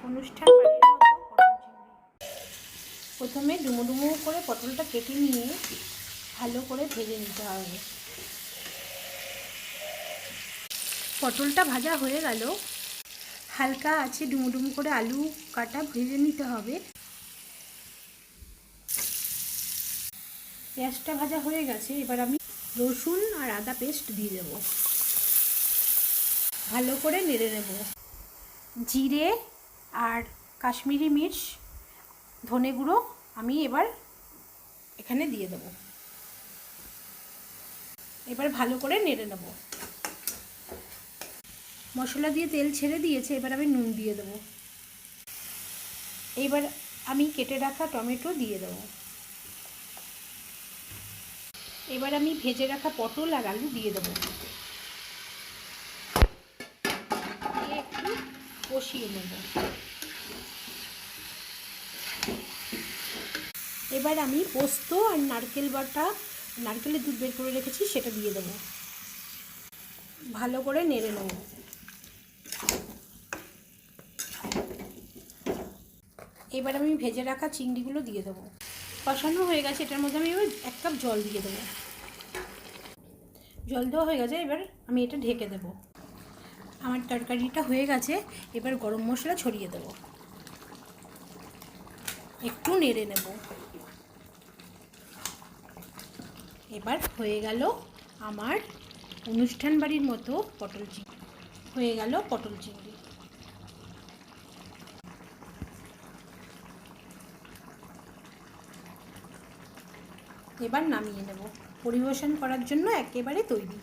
অনুষ্ঠান বাড়ির মতো পটল চিংড়ি। প্রথমে ডুমো ডুমো করে পটলটা কেটে নিয়ে ভালো করে ভেজে নিতে হবে। পটলটা ভাজা হয়ে গেল, হালকা আছে ডুমো ডুমো করে আলু কাটা ভেজে নিতে হবে। পেঁয়াজটা ভাজা হয়ে গেছে, এবার আমি রসুন আর আদা পেস্ট দিয়ে দেব, ভালো করে নেড়ে নেব। জিরে আর কাশ্মীরি মির্চ, ধনে গুঁড়ো আমি এবার এখানে দিয়ে দেব। এবার ভালো করে নেড়ে নেব। মশলা দিয়ে তেল ছেড়ে দিয়েছে, এবার আমি নুন দিয়ে দেব। এবার আমি কেটে রাখা টমেটো দিয়ে দেব। এবার আমি ভেজে রাখা পটল আর আলু দিয়ে দেব, দিয়ে একটু কষিয়ে নেব। এবার আমি পোস্ত আর নারকেল বাটা, নারকেলের দুধ বের করে রেখেছি সেটা দিয়ে দেব, ভালো করে নেড়ে নেব। এবার আমি ভেজে রাখা চিংড়িগুলো দিয়ে দেবো। কষানো হয়ে গেছে, এটার মধ্যে আমি এবার 1 কাপ জল দিয়ে দেবো। জল দেওয়া হয়ে গেছে, এবার আমি এটা ঢেকে দেবো। আমার তরকারিটা হয়ে গেছে, এবার গরম মশলা ছড়িয়ে দেবো, একটু নেড়ে নেব। এবার হয়ে গেল আমার অনুষ্ঠান বাড়ির মতো পটল চিংড়ি। হয়ে গেল পটল চিংড়ি। এবার নামিয়ে নেব, পরিবেশন করার জন্য একেবারে তৈরি।